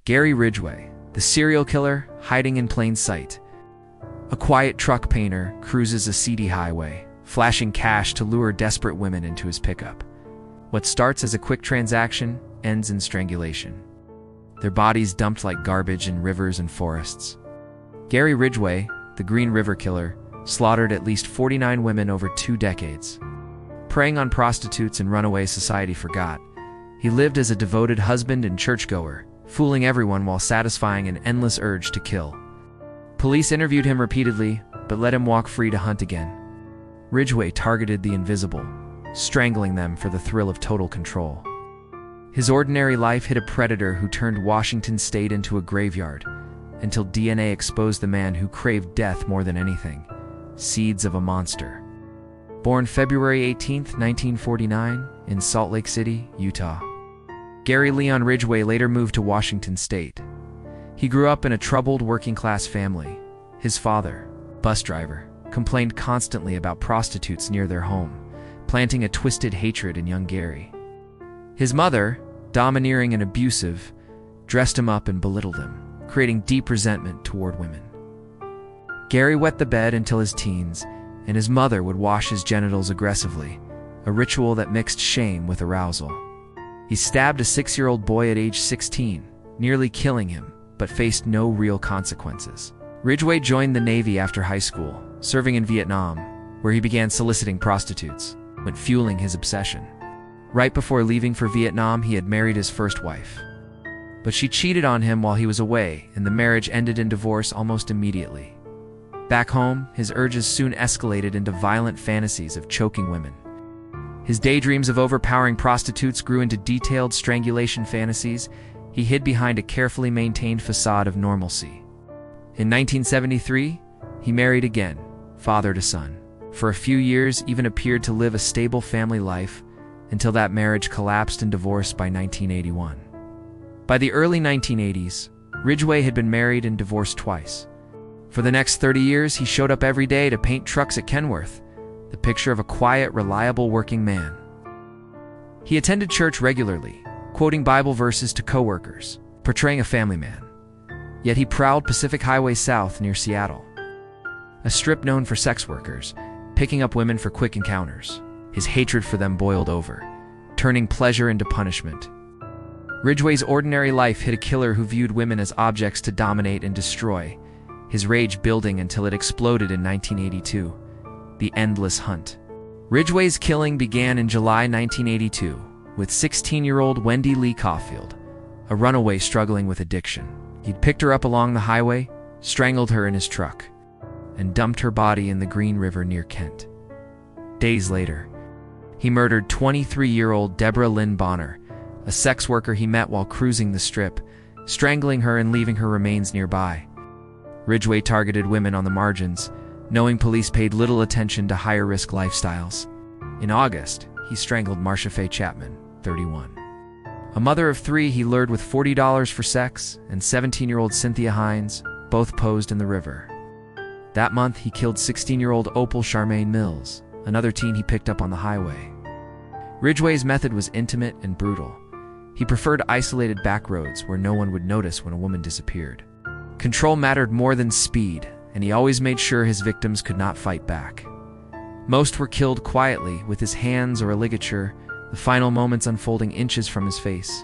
Gary Ridgway, the serial killer hiding in plain sight. A quiet truck painter cruises a seedy highway, flashing cash to lure desperate women into his pickup. What starts as a quick transaction ends in strangulation. Their bodies dumped like garbage in rivers and forests. Gary Ridgway, the Green River Killer, slaughtered at least 49 women over 2 decades. Preying on prostitutes and runaway society forgot, he lived as a devoted husband and churchgoer, fooling everyone while satisfying an endless urge to kill. Police interviewed him repeatedly, but let him walk free to hunt again. Ridgway targeted the invisible, strangling them for the thrill of total control. His ordinary life hid a predator who turned Washington state into a graveyard, until DNA exposed the man who craved death more than anything: seeds of a monster. Born February 18, 1949, in Salt Lake City, Utah, Gary Leon Ridgway later moved to Washington state. He grew up in a troubled working-class family. His father, bus driver, complained constantly about prostitutes near their home, planting a twisted hatred in young Gary. His mother, domineering and abusive, dressed him up and belittled him, creating deep resentment toward women. Gary wet the bed until his teens, and his mother would wash his genitals aggressively, a ritual that mixed shame with arousal. He stabbed a 6-year-old boy at age 16, nearly killing him, but faced no real consequences. Ridgway joined the Navy after high school, serving in Vietnam, where he began soliciting prostitutes, but fueling his obsession. Right before leaving for Vietnam, he had married his first wife. But she cheated on him while he was away, and the marriage ended in divorce almost immediately. Back home, his urges soon escalated into violent fantasies of choking women. His daydreams of overpowering prostitutes grew into detailed strangulation fantasies. He hid behind a carefully maintained facade of normalcy. In 1973, he married again, father to son. For a few years, even appeared to live a stable family life, until that marriage collapsed in divorce by 1981. By the early 1980s, Ridgway had been married and divorced twice. For the next 30 years, he showed up every day to paint trucks at Kenworth, the picture of a quiet, reliable working man. He attended church regularly, quoting Bible verses to coworkers, portraying a family man. Yet he prowled Pacific Highway South near Seattle, a strip known for sex workers, picking up women for quick encounters. His hatred for them boiled over, turning pleasure into punishment. Ridgway's ordinary life hid a killer who viewed women as objects to dominate and destroy, his rage building until it exploded in 1982. The endless hunt. Ridgway's killing began in July 1982 with 16-year-old Wendy Lee Caulfield, a runaway struggling with addiction. He'd picked her up along the highway, strangled her in his truck, and dumped her body in the Green River near Kent. Days later, he murdered 23-year-old Deborah Lynn Bonner, a sex worker he met while cruising the Strip, strangling her and leaving her remains nearby. Ridgway targeted women on the margins, knowing police paid little attention to higher-risk lifestyles. In August, he strangled Marcia Faye Chapman, 31. A mother of 3 he lured with $40 for sex, and 17-year-old Cynthia Hines, both posed in the river. That month, he killed 16-year-old Opal Charmaine Mills, another teen he picked up on the highway. Ridgway's method was intimate and brutal. He preferred isolated back roads where no one would notice when a woman disappeared. Control mattered more than speed, and he always made sure his victims could not fight back. Most were killed quietly, with his hands or a ligature, the final moments unfolding inches from his face.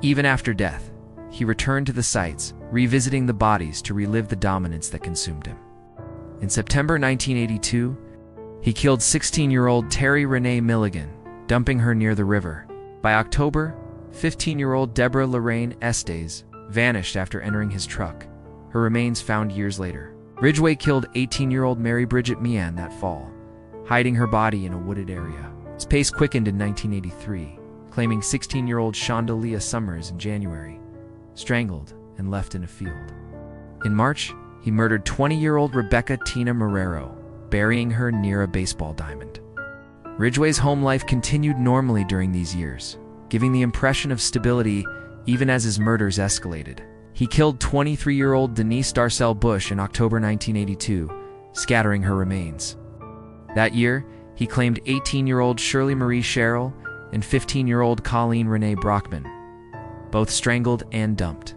Even after death, he returned to the sites, revisiting the bodies to relive the dominance that consumed him. In September 1982, he killed 16-year-old Terry Renee Milligan, dumping her near the river. By October, 15-year-old Deborah Lorraine Estes vanished after entering his truck, her remains found years later. Ridgway killed 18-year-old Mary Bridget Meehan that fall, hiding her body in a wooded area. His pace quickened in 1983, claiming 16-year-old Shonda Leah Summers in January, strangled and left in a field. In March, he murdered 20-year-old Rebecca Tina Marrero, burying her near a baseball diamond. Ridgway's home life continued normally during these years, giving the impression of stability even as his murders escalated. He killed 23-year-old Denise Darcel Bush in October 1982, scattering her remains. That year, he claimed 18-year-old Shirley Marie Sherrill and 15-year-old Colleen Renee Brockman, both strangled and dumped.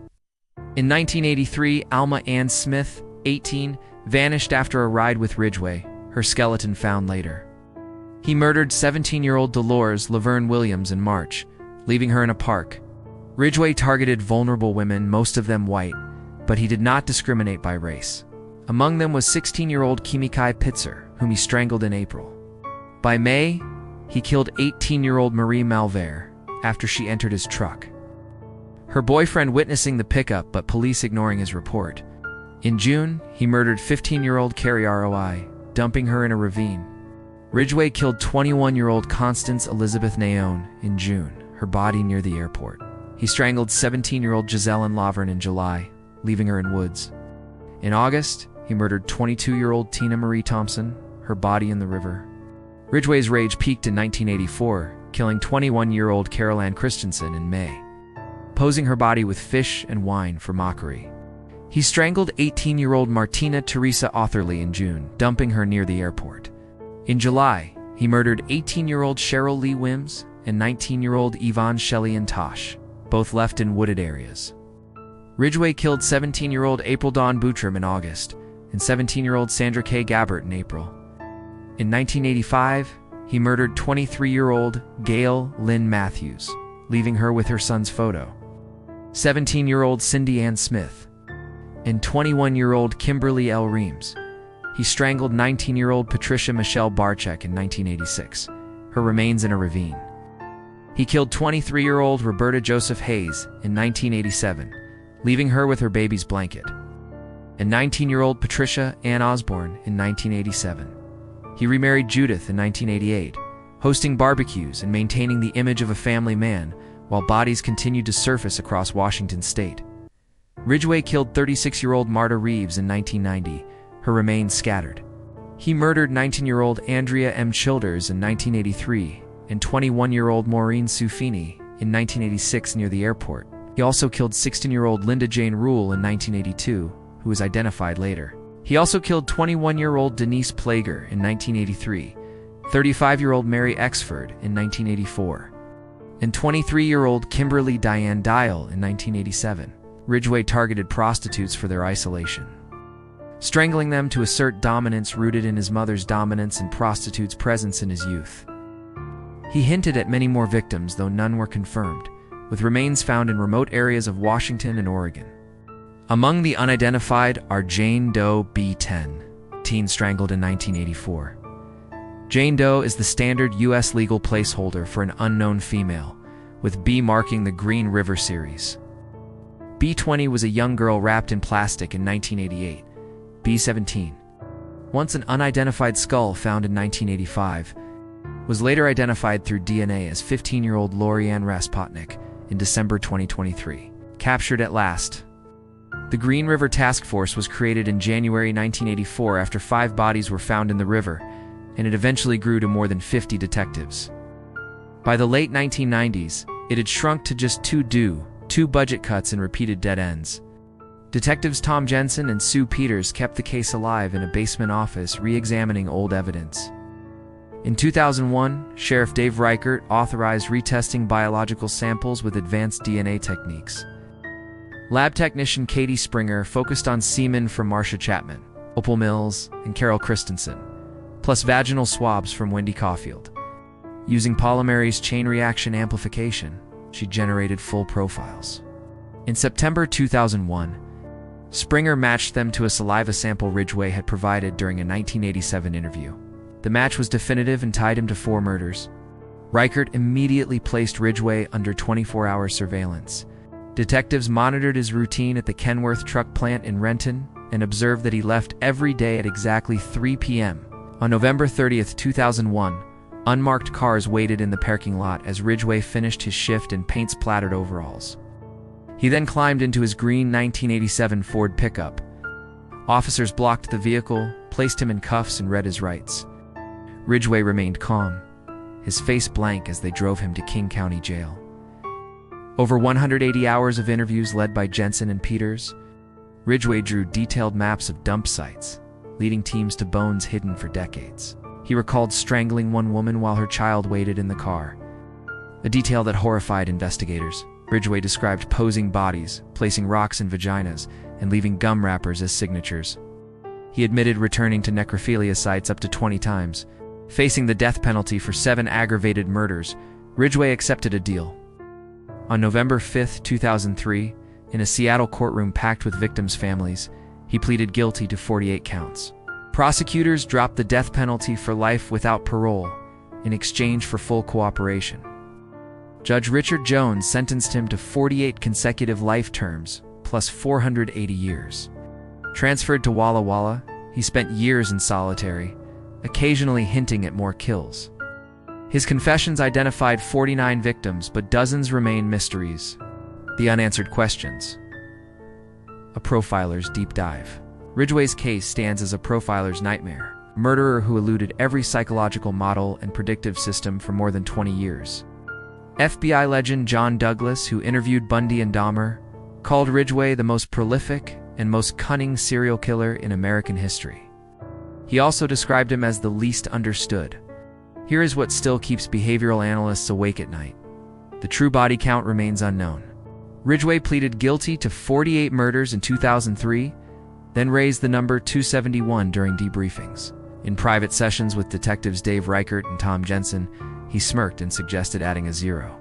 In 1983, Alma Ann Smith, 18, vanished after a ride with Ridgway, her skeleton found later. He murdered 17-year-old Dolores Laverne Williams in March, leaving her in a park. Ridgway targeted vulnerable women, most of them white, but he did not discriminate by race. Among them was 16-year-old Kimikai Pitzer, whom he strangled in April. By May, he killed 18-year-old Marie Malvere after she entered his truck, her boyfriend witnessing the pickup but police ignoring his report. In June, he murdered 15-year-old Carrie Roi, dumping her in a ravine. Ridgway killed 21-year-old Constance Elizabeth Naone in June, her body near the airport. He strangled 17-year-old Giselle Ann Laverne in July, leaving her in woods. In August, he murdered 22-year-old Tina Marie Thompson, her body in the river. Ridgway's rage peaked in 1984, killing 21-year-old Carol Ann Christensen in May, posing her body with fish and wine for mockery. He strangled 18-year-old Martina Teresa Otherly in June, dumping her near the airport. In July, he murdered 18-year-old Cheryl Lee Wims and 19-year-old Yvonne Shelley Tosh, both left in wooded areas. Ridgway killed 17-year-old April Dawn Boutram in August and 17-year-old Sandra K. Gabbert in April. In 1985, he murdered 23-year-old Gail Lynn Matthews, leaving her with her son's photo, 17-year-old Cindy Ann Smith, and 21-year-old Kimberly L. Reams. He strangled 19-year-old Patricia Michelle Barczyk in 1986, her remains in a ravine. He killed 23-year-old Roberta Joseph Hayes in 1987, leaving her with her baby's blanket, and 19-year-old Patricia Ann Osborne in 1987. He remarried Judith in 1988, hosting barbecues and maintaining the image of a family man while bodies continued to surface across Washington state. Ridgway killed 36-year-old Marta Reeves in 1990, her remains scattered. He murdered 19-year-old Andrea M. Childers in 1983 and 21-year-old Maureen Sufini in 1986 near the airport. He also killed 16-year-old Linda Jane Rule in 1982, who was identified later. He also killed 21-year-old Denise Plager in 1983, 35-year-old Mary Exford in 1984, and 23-year-old Kimberly Diane Dial in 1987. Ridgway targeted prostitutes for their isolation, strangling them to assert dominance rooted in his mother's dominance and prostitutes' presence in his youth. He hinted at many more victims, though none were confirmed, with remains found in remote areas of Washington and Oregon. Among the unidentified are Jane Doe B10, teen strangled in 1984. Jane Doe is the standard U.S. legal placeholder for an unknown female, with B marking the Green River series. B20 was a young girl wrapped in plastic in 1988. B17, once an unidentified skull found in 1985, was later identified through DNA as 15-year-old Lorianne Raspotnik in December 2023. Captured at last. The Green River Task Force was created in January 1984 after 5 bodies were found in the river, and it eventually grew to more than 50 detectives. By the late 1990s, it had shrunk to just 2 budget cuts and repeated dead ends. Detectives Tom Jensen and Sue Peters kept the case alive in a basement office re-examining old evidence. In 2001, Sheriff Dave Reichert authorized retesting biological samples with advanced DNA techniques. Lab technician Katie Springer focused on semen from Marcia Chapman, Opal Mills, and Carol Christensen, plus vaginal swabs from Wendy Caulfield. Using polymerase chain reaction amplification, she generated full profiles. In September 2001, Springer matched them to a saliva sample Ridgway had provided during a 1987 interview. The match was definitive and tied him to 4 murders. Reichert immediately placed Ridgway under 24-hour surveillance. Detectives monitored his routine at the Kenworth truck plant in Renton and observed that he left every day at exactly 3 p.m. On November 30, 2001, unmarked cars waited in the parking lot as Ridgway finished his shift in paint-splattered overalls. He then climbed into his green 1987 Ford pickup. Officers blocked the vehicle, placed him in cuffs, and read his rights. Ridgway remained calm, his face blank as they drove him to King County Jail. Over 180 hours of interviews led by Jensen and Peters, Ridgway drew detailed maps of dump sites, leading teams to bones hidden for decades. He recalled strangling one woman while her child waited in the car, a detail that horrified investigators. Ridgway described posing bodies, placing rocks in vaginas, and leaving gum wrappers as signatures. He admitted returning to necrophilia sites up to 20 times. Facing the death penalty for 7 aggravated murders, Ridgway accepted a deal. On November 5, 2003, in a Seattle courtroom packed with victims' families, he pleaded guilty to 48 counts. Prosecutors dropped the death penalty for life without parole in exchange for full cooperation. Judge Richard Jones sentenced him to 48 consecutive life terms, plus 480 years. Transferred to Walla Walla, he spent years in solitary, occasionally hinting at more kills. His confessions identified 49 victims, but dozens remain mysteries. The unanswered questions. A profiler's deep dive. Ridgway's case stands as a profiler's nightmare. A murderer who eluded every psychological model and predictive system for more than 20 years. FBI legend John Douglas, who interviewed Bundy and Dahmer, called Ridgway the most prolific and most cunning serial killer in American history. He also described him as the least understood. Here is what still keeps behavioral analysts awake at night. The true body count remains unknown. Ridgway pleaded guilty to 48 murders in 2003, then raised the number 271 during debriefings. In private sessions with detectives Dave Reichert and Tom Jensen, he smirked and suggested adding a 0.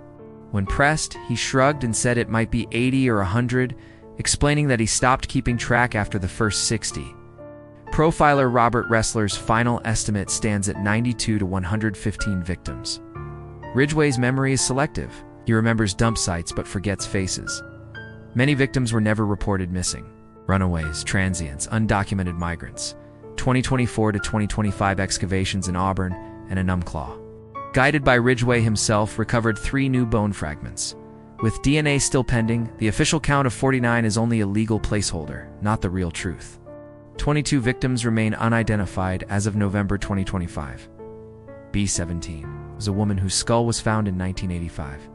When pressed, he shrugged and said it might be 80 or 100, explaining that he stopped keeping track after the first 60. Profiler Robert Ressler's final estimate stands at 92 to 115 victims. Ridgway's memory is selective. He remembers dump sites but forgets faces. Many victims were never reported missing. Runaways, transients, undocumented migrants. 2024 to 2025 excavations in Auburn and Enumclaw. Guided by Ridgway himself, recovered 3 new bone fragments. With DNA still pending, the official count of 49 is only a legal placeholder, not the real truth. 22 victims remain unidentified as of November 2025. B-17 was a woman whose skull was found in 1985.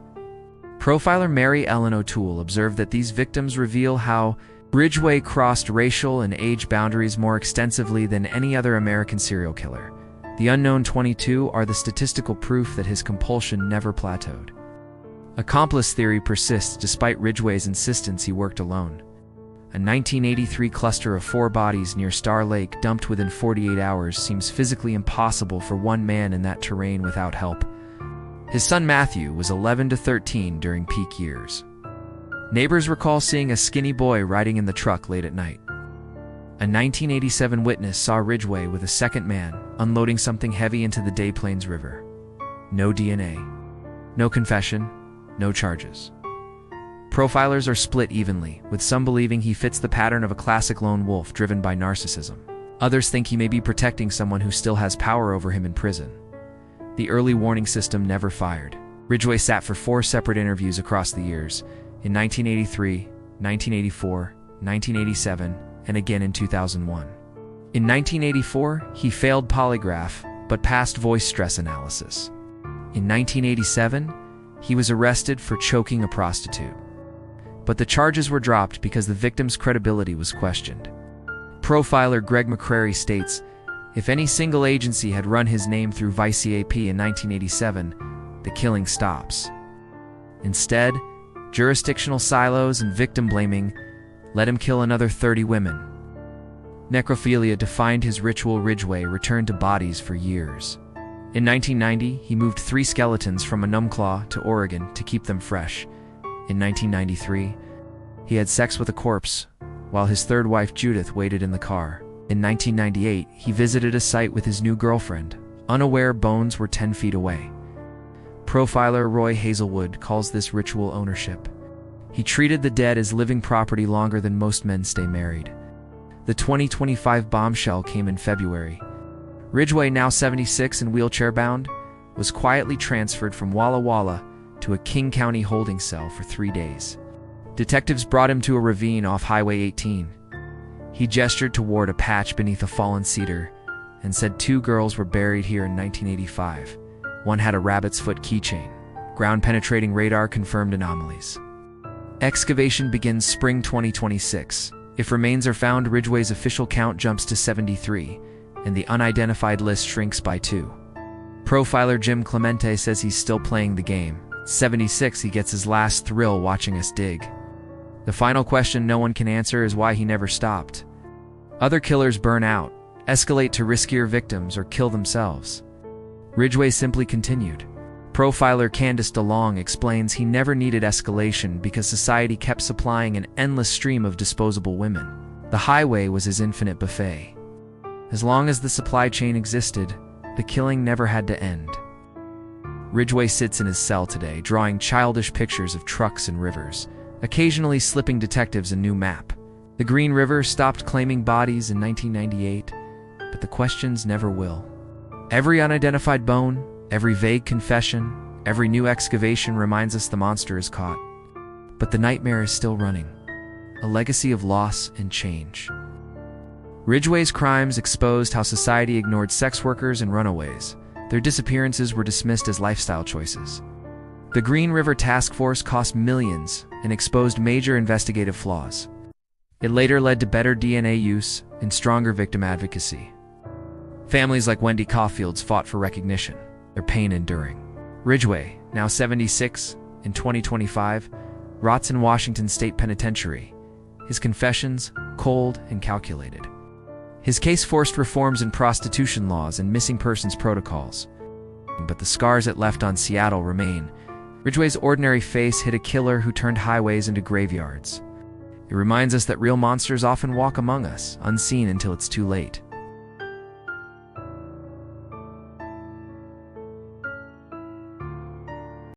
Profiler Mary Ellen O'Toole observed that these victims reveal how Ridgway crossed racial and age boundaries more extensively than any other American serial killer. The unknown 22 are the statistical proof that his compulsion never plateaued. Accomplice theory persists despite Ridgway's insistence he worked alone. A 1983 cluster of 4 bodies near Star Lake dumped within 48 hours seems physically impossible for one man in that terrain without help. His son Matthew was 11 to 13 during peak years. Neighbors recall seeing a skinny boy riding in the truck late at night. A 1987 witness saw Ridgway with a second man unloading something heavy into the Des Plaines River. No DNA, no confession, no charges. Profilers are split evenly, with some believing he fits the pattern of a classic lone wolf driven by narcissism. Others think he may be protecting someone who still has power over him in prison. The early warning system never fired. Ridgway sat for 4 separate interviews across the years, in 1983, 1984, 1987, and again in 2001. In 1984, he failed polygraph, but passed voice stress analysis. In 1987, he was arrested for choking a prostitute. But the charges were dropped because the victim's credibility was questioned. Profiler Greg McCrary states, if any single agency had run his name through VICE-AP in 1987, the killing stops. Instead, jurisdictional silos and victim blaming let him kill another 30 women. Necrophilia defined his ritual. Ridgway returned to bodies for years. In 1990, he moved 3 skeletons from Enumclaw to Oregon to keep them fresh. In 1993, he had sex with a corpse, while his third wife Judith waited in the car. In 1998, he visited a site with his new girlfriend, unaware bones were 10 feet away. Profiler Roy Hazelwood calls this ritual ownership. He treated the dead as living property longer than most men stay married. The 2025 bombshell came in February. Ridgway, now 76 and wheelchair-bound, was quietly transferred from Walla Walla to a King County holding cell for 3 days. Detectives brought him to a ravine off Highway 18. He gestured toward a patch beneath a fallen cedar and said 2 girls were buried here in 1985. One had a rabbit's foot keychain. Ground-penetrating radar confirmed anomalies. Excavation begins spring 2026. If remains are found, Ridgway's official count jumps to 73, and the unidentified list shrinks by 2. Profiler Jim Clemente says he's still playing the game. 76, he gets his last thrill watching us dig. The final question no one can answer is why he never stopped. Other killers burn out, escalate to riskier victims, or kill themselves. Ridgway simply continued. Profiler Candace DeLong explains he never needed escalation because society kept supplying an endless stream of disposable women. The highway was his infinite buffet. As long as the supply chain existed, the killing never had to end. Ridgway sits in his cell today, drawing childish pictures of trucks and rivers, occasionally slipping detectives a new map. The Green River stopped claiming bodies in 1998, but the questions never will. Every unidentified bone, every vague confession, every new excavation reminds us the monster is caught. But the nightmare is still running, a legacy of loss and change. Ridgway's crimes exposed how society ignored sex workers and runaways. Their disappearances were dismissed as lifestyle choices. The Green River Task Force cost millions and exposed major investigative flaws. It later led to better DNA use and stronger victim advocacy. Families like Wendy Caulfield's fought for recognition, their pain enduring. Ridgway, now 76, in 2025, rots in Washington State Penitentiary, his confessions cold and calculated. His case forced reforms in prostitution laws and missing persons protocols. But the scars it left on Seattle remain. Ridgway's ordinary face hid a killer who turned highways into graveyards. It reminds us that real monsters often walk among us, unseen until it's too late.